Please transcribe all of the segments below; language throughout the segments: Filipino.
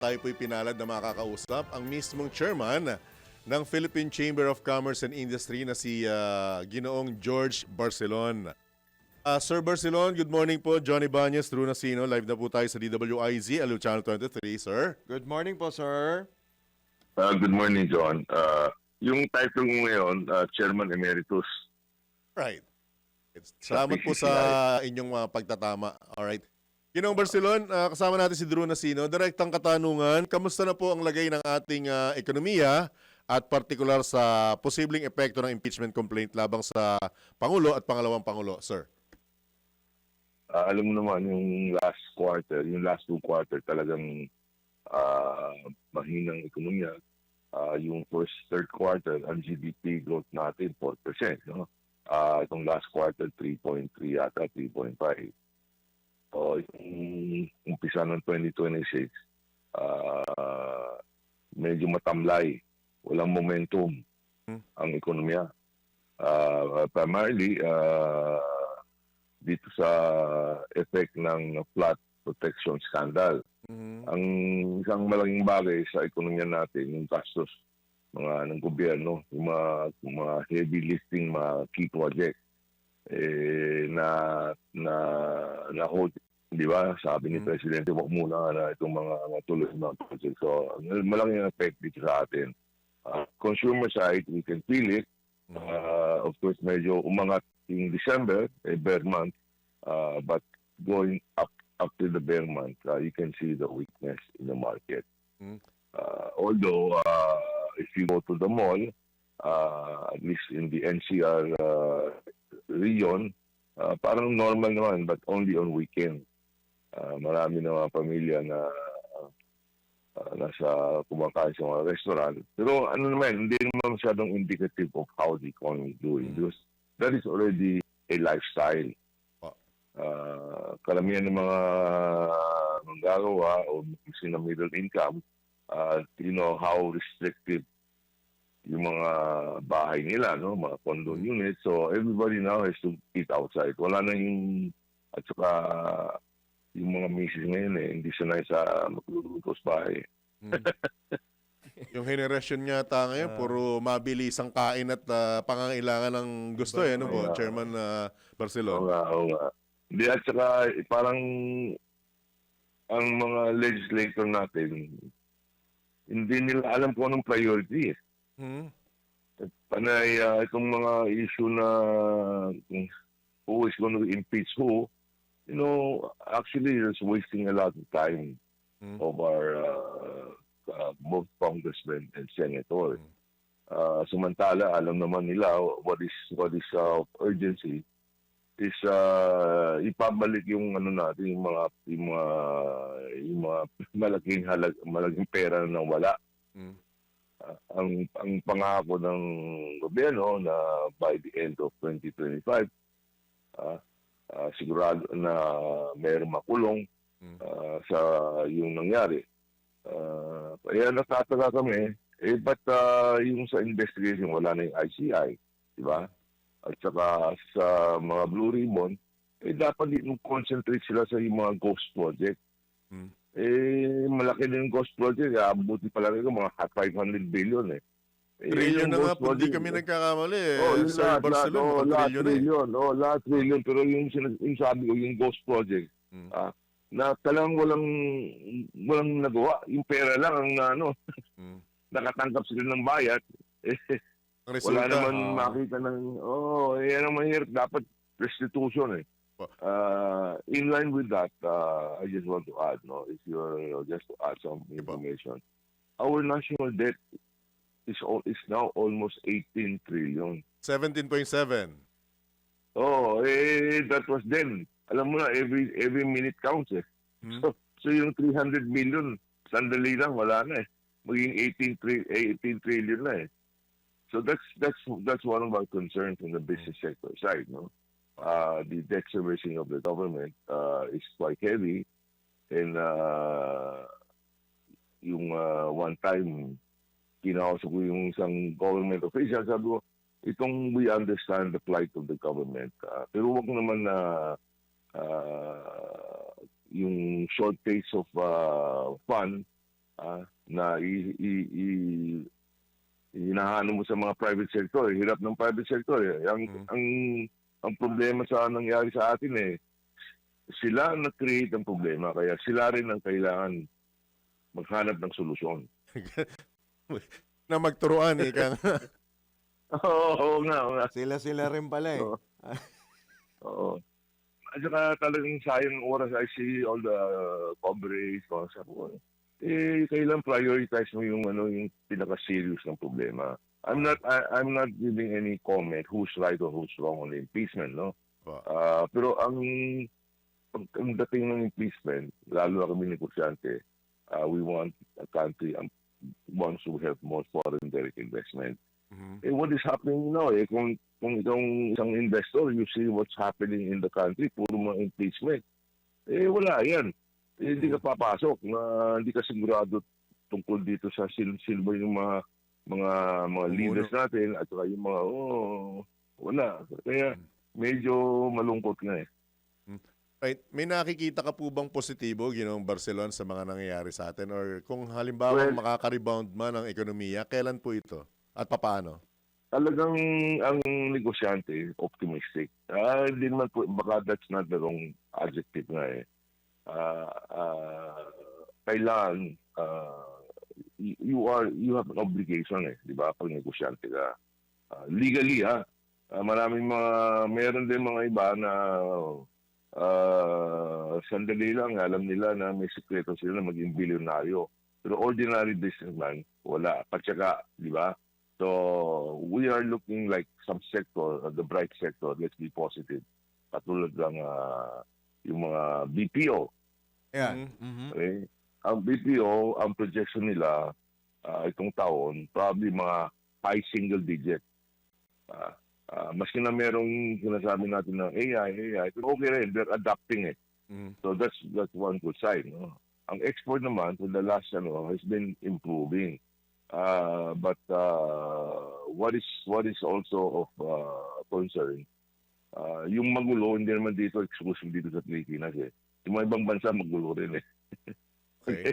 Tayo po'y pinalad na makakausap ang mismong chairman ng Philippine Chamber of Commerce and Industry na si Ginoong George Barcelon. Sir Barcelon, good morning po. Johnny Banyes, Drew Nasino. Live na po tayo sa DWIZ, Aliw Channel 23, sir. Good morning po, sir. Good morning, John. Yung title mo ngayon, Chairman Emeritus. Right. Salamat po sa inyong pagtatama. Alright. Ginoong Barcelon, kasama natin si Drew Nasino. Direktang katanungan, kamusta na po ang lagay ng ating ekonomiya at partikular sa posibleng epekto ng impeachment complaint labang sa Pangulo at pangalawang Pangulo, sir? Alam mo naman, yung last quarter, yung last 2 quarter talagang mahinang ekonomiya. Yung first, third quarter, ang GDP growth natin, 4%. No? Itong last quarter, 3.3 yata, 3.5. So, yung umpisa ng 2026, medyo matamlay. Walang momentum ang ekonomiya. Primarily, dito sa effect ng flood protection scandal. Ang isang malaking bagay sa ekonomiya natin, yung gastos ng gobyerno, yung mga heavy lifting, mga key projects, na hold, di ba? Sabi ni Presidente, wag muna na itong mga tuloy na project. So, malaking effect dito sa atin. Consumer side, we can feel it. Of course, medyo umangat yung December, bear month. But going up to the bear month, you can see the weakness in the market. Although, if you go to the mall, at least in the NCR region, parang normal naman, but only on weekend. Marami na mga pamilya na nasa kumakain sa mga restaurant. Pero ano naman, hindi naman masyadong indicative of how the economy is doing. Because that is already a lifestyle. Karamihan ng mga manggagawa o sina middle income, you know how restrictive yung mga bahay nila, no, mga condo units. So everybody now has to eat outside. Wala na yung, at saka yung mga misis ngayon hindi sanay sa magluluto sa bahay. Yung generation yata ngayon, puro mabilis ang kain at pangangailangan ng gusto, ano po, Chairman Barcelon? Oo nga. Hindi, at saka parang ang mga legislator natin, hindi nila alam kung anong priority. Panay itong mga issue na who is going to impeach who, you know, actually it's wasting a lot of time of our both congressmen and senators. Samantala, alam naman nila what is of urgency is ipabalik yung ano natin, yung mga malaking pera na wala. Ang pangako ng gobyerno na by the end of 2025, sigurado na mayroong makulong sa yung nangyari. Kaya natataka kami, but yung sa investigation, wala na yung ICI, di ba? At saka sa mga Blue Ribbon, dapat concentrate sila sa yung mga ghost project. Malaki din yung ghost project. Abuti pala rin mga 500 billion Trillion na nga po, hindi kami nagkakamali Sir Barcelon. Lahat trillion. Pero yung sabi ko, yung ghost project, na talagang walang nagawa. Yung pera lang ang nakatangkap sila ng bayad. Wala naman makita ng, yan ang mahirap. Dapat restitution in line with that, I just want to add, if you're just to add some information, our national debt is now almost 18 trillion. 17.7. That was then. Alam mo na, every minute counts So yung 300 million, sandali lang, wala na Maging 18 trillion na So that's one of our concerns from the business sector side, no? The debt servicing of the government is quite heavy, and yung one time kinausap ko yung isang government official, sabi ko, we understand the plight of the government, pero wag naman na yung shortage of fund na hinahanap mo sa mga private sector. Hirap ng private sector. Ang problema sa nangyari sa atin sila ang nag-create ng problema. Kaya sila rin ang kailangan maghanap ng solusyon. Na magturuan, ika nga. Oo nga, oo nga. Sila rin pala eh. Oo. Oo. At saka talagang sayang ng oras. I see all the coverage. Sabi ko, kailan prioritize mo yung pinaka-serious ng problema. I'm not giving any comment who's right or who's wrong on the impeachment, no? Pero ang dating ng impeachment, lalo na kami negosyante, we want a country wants to have more foreign direct investment. What is happening now? Kung itong isang investor, you see what's happening in the country, puro mga impeachment. Wala yan. Hindi ka papasok na hindi ka sigurado tungkol dito sa silver yung mga leaders natin at saka yung mga wala. Kaya medyo malungkot nga eh. Right. May nakikita ka po bang positibo, Ginoong Barcelon, sa mga nangyayari sa atin? Or kung halimbawa makaka-rebound man ang ekonomiya, kailan po ito? At papaano? Talagang ang negosyante, optimistic. Hindi naman po, baka that's not the wrong adjective nga eh. Kailangan you have an obligation di ba, pag negosyante ka. Legally meron din mga iba na sandali lang, alam nila na may sekreto sila na maging bilyonaryo. Pero ordinary businessman, wala. Patsaka, di ba? So, we are looking like some sector, the bright sector, let's be positive. Katulad lang yung mga BPO. Yan. Okay? Ang BPO, ang projection nila itong taon, probably mga high single digit. Maski na merong sinasabi natin ng AI, pero okay rin, they're adapting it. So that's one good sign. No? Ang export naman, for the last has been improving. But what is also of concern, yung magulo, hindi naman dito exclusive dito sa Pilipinas eh. Yung mga ibang bansa magulo rin eh. Okay.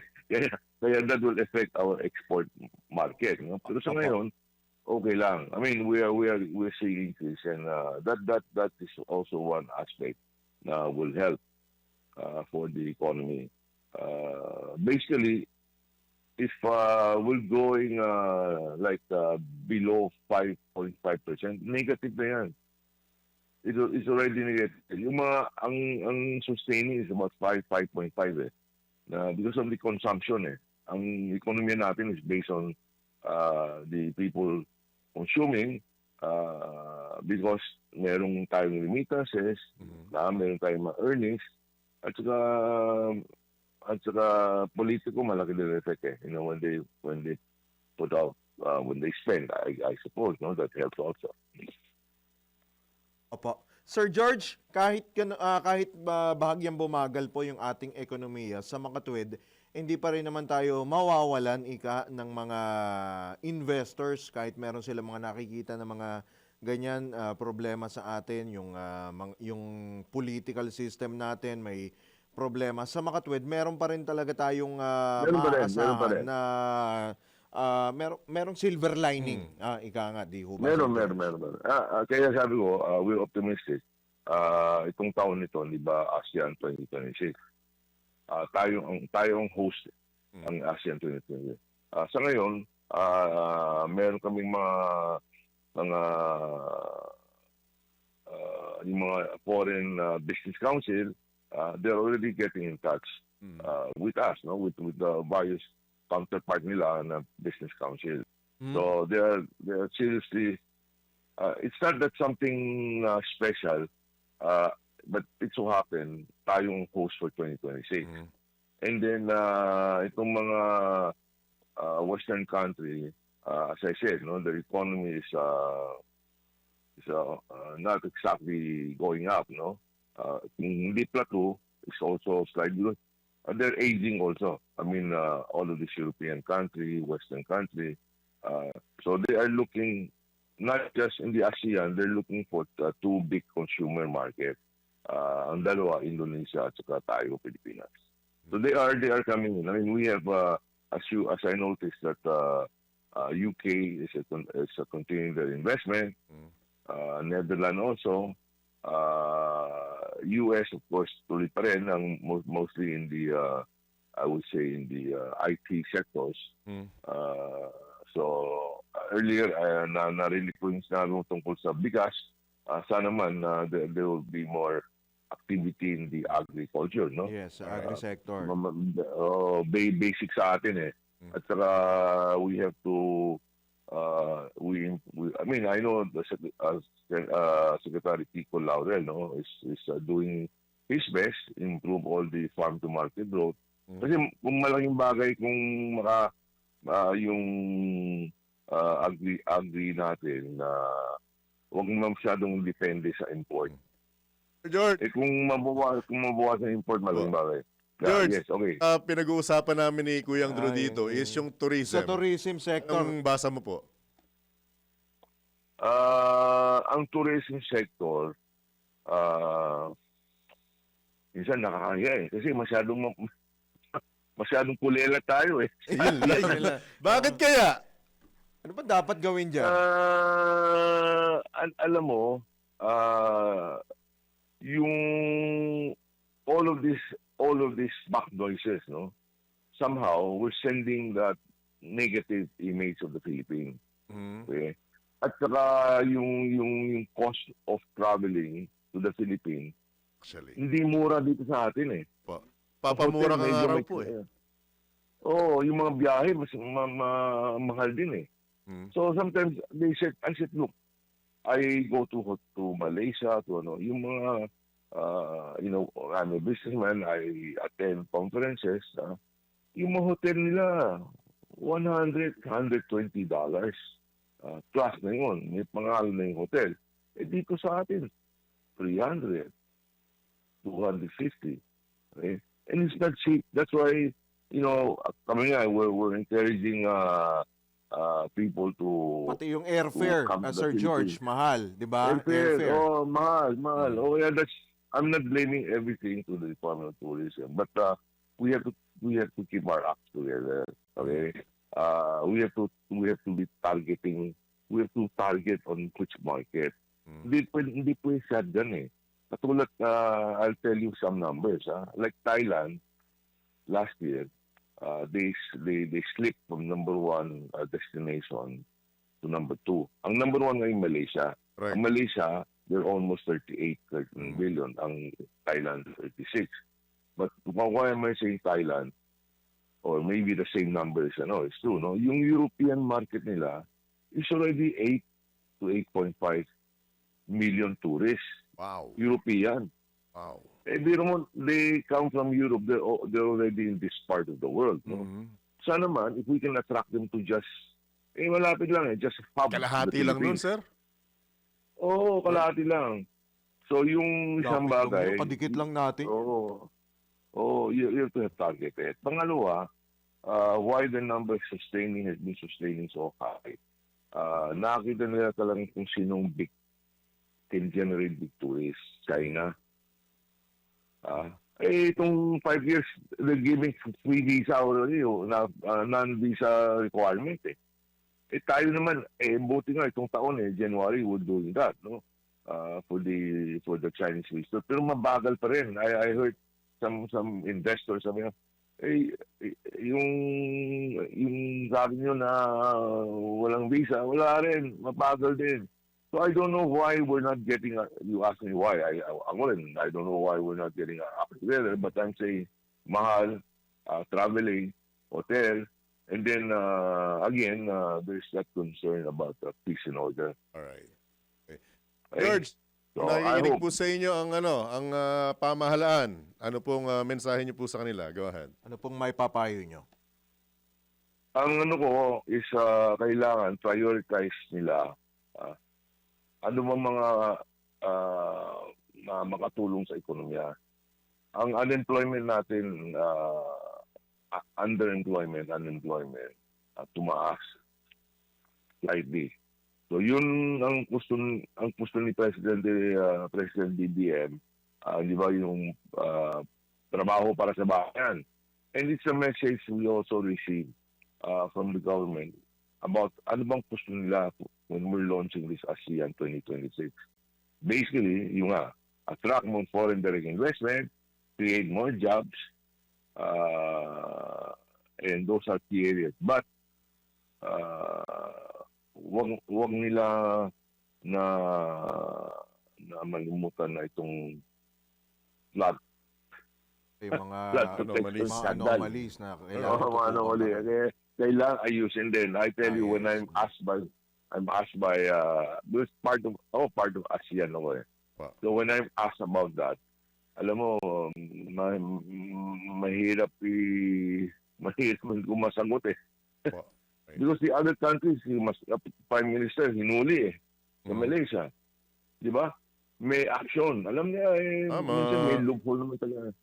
kaya that will affect our export market. No? Pero sa ngayon, okay lang. I mean, we're seeing increase, and that is also one aspect na will help for the economy. Basically, if we're going below 5.5%, negative na yan. It's already negative. Yung ang sustaining is about 5.5 eh. Na because of the consumption eh. Ang ekonomiya natin is based on the people consuming because merong tayong remittances, meron tayong mga earnings, at saka politiko malaki din effect eh. You know, when they put out, when they spend, I suppose, no, that helps also. Opo. Sir George, kahit bahagyang bumagal po yung ating ekonomiya sa makatuwid, hindi pa rin naman tayo mawawalan ng mga investors kahit meron silang mga nakikita na mga ganyan problema sa atin, yung political system natin may problema. Sa makatuwid, meron pa rin talaga tayong maaasahan na merong silver lining. Ika nga, di ho ba? Meron. Kaya sabi ko, we're optimistic. Itong taon nito, di ba, ASEAN 2026. Tayo ang host ng ASEAN 2026. Sa ngayon, meron kaming yung mga foreign business council, they're already getting in touch with us, no, with the various counterpart nila na business council. So they are seriously. It's not that something special, but it so happen tayong host for 2026. And then itong mga Western country, as I said, no, the economy is not exactly going up, no. Hindi plateau, it's also slightly good. They're aging also. I mean, all of these European country, Western country. So they are looking, not just in the ASEAN, they're looking for two big consumer market. Ang dalawa, Indonesia at saka tayo, Pilipinas. So they are coming in. I mean, we have as I noticed that UK is continuing their investment, Netherlands also, US of course tuloy pa rin ang mostly in the I would say in the IT sectors. So earlier narinig ko yung sinabi mo tungkol sa bigas. Sana man there will be more activity in the agriculture, no? Yes, sa agri-sector. Basic sa atin eh. At saka we have to I mean, I know the Secretary Pico Laurel, no, is doing his best improve all the farm to market growth. Kasi kung malaking bagay kung yung agri natin na huwag naman masyadong depende sa import. George, Kung mabawas ang import, malaking bagay. George, Yes, okay. pinag-uusapan namin ni Kuyang Drew dito is yung tourism. Sa tourism sector. Anong basa mo po? Ang tourism sector, minsan nakakahiya eh. Kasi masyadong kulela tayo eh. Bakit kaya? Ano ba dapat gawin dyan? Alam mo, yung all of these back noises, no? Somehow we're sending that negative image of the Philippines. Okay? At saka yung cost of traveling to the Philippines, Actually, hindi mura dito sa atin eh. papamura ka Medyo araw may- po eh. Oo, yung mga biyahe mas mahal din eh. So sometimes I said, look, I go to Malaysia, to yung mga I'm a businessman, I attend conferences, yung mga hotel nila $100, $120 plus na yun, may pangalan na yung hotel. Dito sa atin 300, 250. Okay? And it's not cheap. That's why, kami nga, we're encouraging people to Pati yung airfare, come to the Sir George, Philippines. mahal, di ba? Airfare. Oh, mahal. Oh, yeah, I'm not blaming everything to the Department of Tourism, but we have to keep our acts together. Okay? We have to be targeting. We have to target on which market. Hindi po shotgun eh. Katulad, I'll tell you some numbers. Like Thailand, last year, they slipped from number 1 destination to number 2. Ang number 1 ngayon Malaysia. Right. Ang Malaysia, they're almost 13 billion. Ang Thailand, 36. But why am I saying Thailand? Or maybe the same numbers, it's true, no? Yung European market nila is already 8 to 8.5 million tourists. Wow. European. Wow. They come from Europe. They're already in this part of the world. No? Sana naman, if we can attract them to just, malapit lang just hub. Kalahati lang nun, sir? Oo, kalahati lang. So yung isang bagay, Kadikit lang natin. you have to have targeted. Pangalawa, why the number has been sustaining so high. Nakita nila talagang kung sinong big can generate big tourists. China. Itong 5 years, they're giving free visa already, non-visa requirement eh. Tayo naman, buti nga itong taon January, we're doing that, no? For the Chinese visitor. Pero mabagal pa rin. I heard some investors sabi nga, yung sabi nyo na walang visa, wala rin, mabagal din. So I don't know why we're not getting. You ask me why. I don't know why we're not getting up together. But I'm saying, mahal, traveling, hotel, and then again, there's that concern about peace and order. Alright. Okay. Okay? George, So, I nakikinig hope- po sa inyo ang pamahalaan. Ano pong mensahe niyo po sa kanila? Go ahead. Ano pong may papayo nyo? Ang ko is kailangan prioritize nila ano bang mga makatulong sa ekonomiya. Ang unemployment natin, unemployment, tumaas slightly. So yun ang gusto ni President BBM, di ba yung trabaho para sa bayan. And it's a message we also receive from the government about ano bang gusto nila when we're launching this ASEAN 2026. Basically, yung attract more foreign direct investment, create more jobs, and those are key areas. But wag nila na malimutan na itong flood Yung mga Anomalies. mga anomalies na kailangan mga anomaly. Kailangan ayusin din. I tell you, when I'm asked by this part of ASEAN ako eh. Wow. So when I'm asked about that, alam mo, mahirap kung masagot eh. Wow. Because the other countries, Prime Minister, hinuli eh. Sa Malaysia. Di ba? May action. Alam niya eh, Tama. minsan may loophole naman talaga.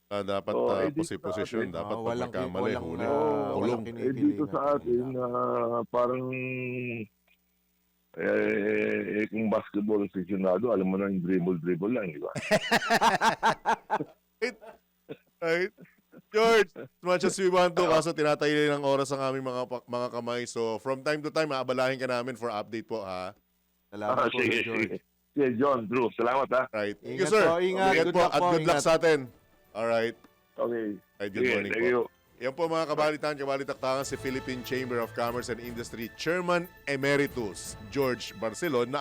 Dapat dito sa posisyon, atin, dapat pag walang- magkamali, walang, huli. walang Kulong. Dito sa atin, parang kung basketball aficionado, alam mo na yung dribble lang, di ba? Right? George, as much as we want to, kaso tinatayo ng oras ang aming mga kamay. So, from time to time, aabalahin ka namin for update po, ha? Salamat po, Sige, George. sige. Sige, John, Drew, salamat ha. Right. Thank you, Ingat sir. po, ingat. Ingat Good po, luck at po, good luck ingat. sa atin. Alright. Okay. Right, good Sige, morning thank po. you. Yan po mga kabalitaktakan si Philippine Chamber of Commerce and Industry Chairman Emeritus George Barcelon na